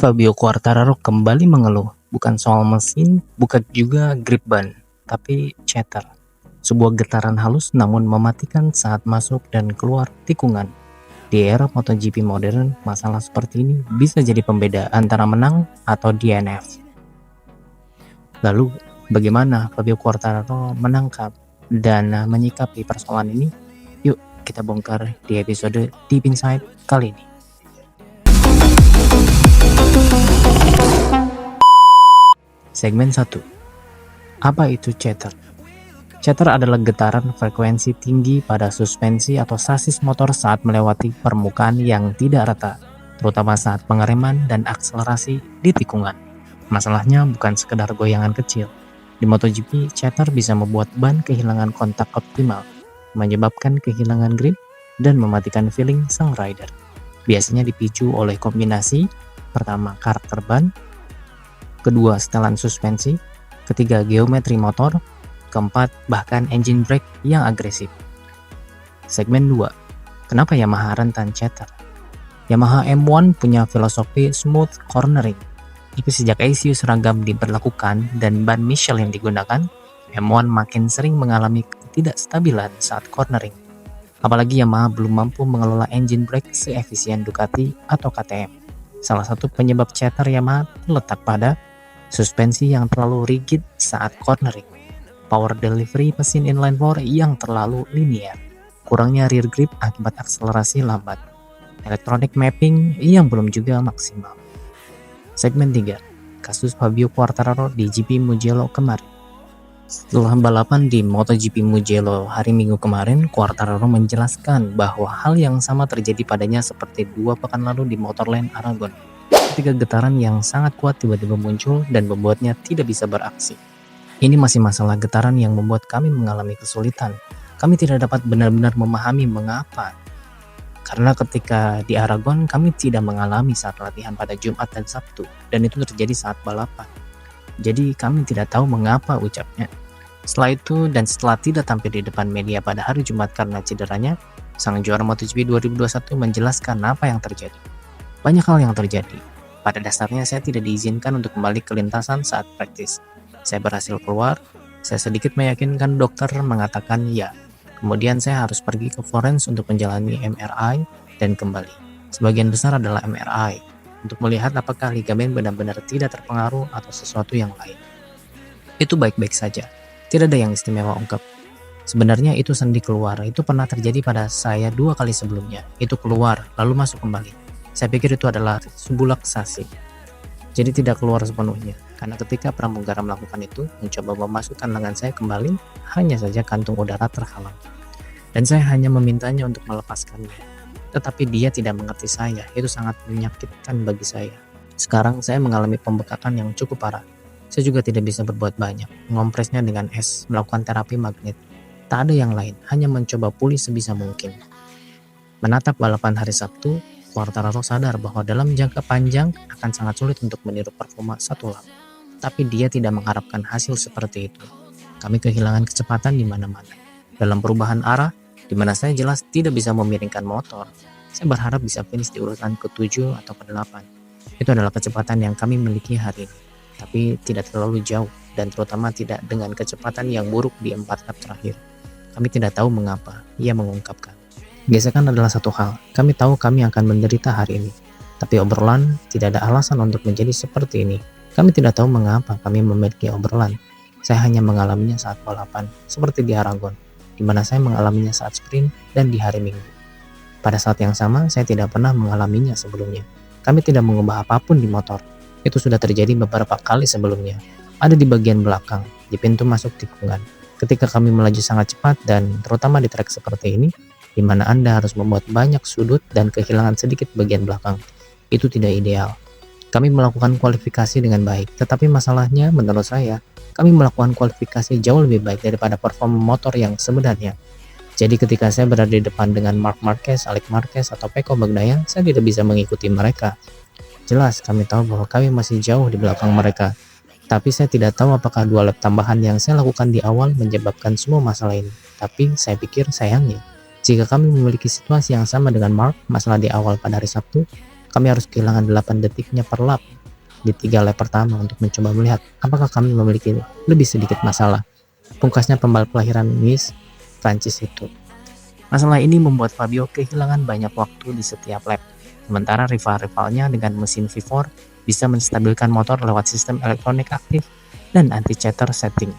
Fabio Quartararo kembali mengeluh, bukan soal mesin, bukan juga grip ban, tapi chatter. Sebuah getaran halus namun mematikan saat masuk dan keluar tikungan. Di era MotoGP modern, masalah seperti ini bisa jadi pembeda antara menang atau DNF. Lalu, bagaimana Fabio Quartararo menangkap dan menyikapi persoalan ini? Yuk, kita bongkar di episode Deep Inside kali ini. Segmen 1. Apa itu chatter? Chatter adalah getaran frekuensi tinggi pada suspensi atau sasis motor saat melewati permukaan yang tidak rata, terutama saat pengereman dan akselerasi di tikungan. Masalahnya bukan sekedar goyangan kecil. Di MotoGP, chatter bisa membuat ban kehilangan kontak optimal, menyebabkan kehilangan grip, dan mematikan feeling sang rider. Biasanya dipicu oleh kombinasi, pertama karakter ban, kedua setelan suspensi, ketiga geometri motor, keempat bahkan engine brake yang agresif. Segmen 2. Kenapa Yamaha rentan chatter? Yamaha M1 punya filosofi smooth cornering. Itu sejak ACU seragam diberlakukan dan ban Michelin digunakan, M1 makin sering mengalami ketidakstabilan saat cornering. Apalagi Yamaha belum mampu mengelola engine brake seefisien Ducati atau KTM. Salah satu penyebab chatter Yamaha terletak pada suspensi yang terlalu rigid saat cornering, power delivery mesin inline 4 yang terlalu linear, kurangnya rear grip akibat akselerasi lambat, electronic mapping yang belum juga maksimal. Segmen 3. Kasus Fabio Quartararo di GP Mugello kemarin. Setelah balapan di MotoGP Mugello hari Minggu kemarin, Quartararo menjelaskan bahwa hal yang sama terjadi padanya seperti 2 pekan lalu di Motorland Aragon, ketika getaran yang sangat kuat tiba-tiba muncul dan membuatnya tidak bisa beraksi. Ini masih masalah getaran yang membuat kami mengalami kesulitan. Kami tidak dapat benar-benar memahami mengapa. Karena ketika di Aragon kami tidak mengalami saat latihan pada Jumat dan Sabtu, dan itu terjadi saat balapan. Jadi kami tidak tahu mengapa, ucapnya. Setelah itu dan setelah tidak tampil di depan media pada hari Jumat karena cederanya, sang juara MotoGP 2021 menjelaskan apa yang terjadi. Banyak hal yang terjadi. Pada dasarnya saya tidak diizinkan untuk kembali ke lintasan saat praktis. Saya berhasil keluar, saya sedikit meyakinkan dokter mengatakan ya. Kemudian saya harus pergi ke forens untuk menjalani MRI dan kembali. Sebagian besar adalah MRI, untuk melihat apakah ligamen benar-benar tidak terpengaruh atau sesuatu yang lain. Itu baik-baik saja, tidak ada yang istimewa, ungkap. Sebenarnya itu sendi keluar, itu pernah terjadi pada saya 2 kali sebelumnya. Itu keluar, lalu masuk kembali. Saya pikir itu adalah subluxasi, jadi tidak keluar sepenuhnya. Karena ketika pramugara melakukan itu, mencoba memasukkan lengan saya kembali, hanya saja kantung udara terhalang. Dan saya hanya memintanya untuk melepaskannya. Tetapi dia tidak mengerti saya, itu sangat menyakitkan bagi saya. Sekarang saya mengalami pembekakan yang cukup parah. Saya juga tidak bisa berbuat banyak, mengompresnya dengan es, melakukan terapi magnet. Tak ada yang lain, hanya mencoba pulih sebisa mungkin. Menatap balapan hari Sabtu, Quartararo sadar bahwa dalam jangka panjang akan sangat sulit untuk meniru performa satu lap. Tapi dia tidak mengharapkan hasil seperti itu. Kami kehilangan kecepatan di mana-mana. Dalam perubahan arah, di mana saya jelas tidak bisa memiringkan motor, saya berharap bisa finish di urutan ke-7 atau ke-8. Itu adalah kecepatan yang kami miliki hari ini. Tapi tidak terlalu jauh, dan terutama tidak dengan kecepatan yang buruk di 4 lap terakhir. Kami tidak tahu mengapa, ia mengungkapkan. Gesekan adalah satu hal, kami tahu kami akan menderita hari ini. Tapi obrolan tidak ada alasan untuk menjadi seperti ini. Kami tidak tahu mengapa kami memiliki obrolan. Saya hanya mengalaminya saat balapan, seperti di Aragon, di mana saya mengalaminya saat sprint dan di hari Minggu. Pada saat yang sama, saya tidak pernah mengalaminya sebelumnya. Kami tidak mengubah apapun di motor. Itu sudah terjadi beberapa kali sebelumnya. Ada di bagian belakang, di pintu masuk tikungan. Ketika kami melaju sangat cepat dan terutama di trek seperti ini, di mana Anda harus membuat banyak sudut dan kehilangan sedikit bagian belakang. Itu tidak ideal. Kami melakukan kualifikasi dengan baik, tetapi masalahnya menurut saya, kami melakukan kualifikasi jauh lebih baik daripada performa motor yang sebenarnya. Jadi ketika saya berada di depan dengan Marc Marquez, Alex Marquez, atau Pecco Bagnaia, saya tidak bisa mengikuti mereka. Jelas kami tahu bahwa kami masih jauh di belakang mereka. Tapi saya tidak tahu apakah 2 lap tambahan yang saya lakukan di awal menyebabkan semua masalah ini. Tapi saya pikir sayangnya, jika kami memiliki situasi yang sama dengan Marc, masalah di awal pada hari Sabtu, Kami harus kehilangan 8 detiknya per lap di 3 lap pertama untuk mencoba melihat apakah kami memiliki lebih sedikit masalah. Pungkasnya pembalap kelahiran Nice, Prancis itu. Masalah ini membuat Fabio kehilangan banyak waktu di setiap lap. Sementara rival-rivalnya dengan mesin V4 bisa menstabilkan motor lewat sistem elektronik aktif dan anti-chatter setting.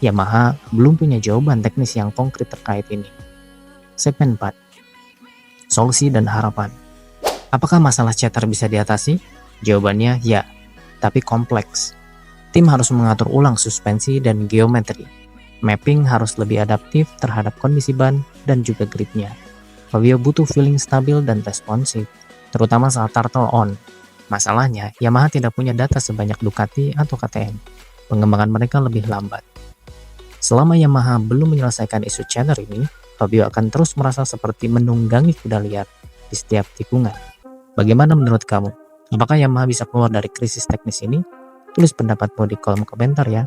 Yamaha belum punya jawaban teknis yang konkret terkait ini. Segmen 4. Solusi dan harapan. Apakah masalah chatter bisa diatasi? Jawabannya ya, tapi kompleks. Tim harus mengatur ulang suspensi dan geometri. Mapping harus lebih adaptif terhadap kondisi ban dan juga gripnya. Fabio butuh feeling stabil dan responsif, terutama saat throttle on. Masalahnya, Yamaha tidak punya data sebanyak Ducati atau KTM. Pengembangan mereka lebih lambat. Selama Yamaha belum menyelesaikan isu chatter ini, Fabio akan terus merasa seperti menunggangi kuda liar di setiap tikungan. Bagaimana menurut kamu? Apakah Yamaha bisa keluar dari krisis teknis ini? Tulis pendapatmu di kolom komentar ya.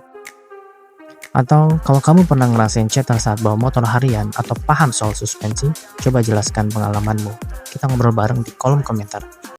Atau kalau kamu pernah ngerasain chatter saat bawa motor harian atau paham soal suspensi, coba jelaskan pengalamanmu. Kita ngobrol bareng di kolom komentar.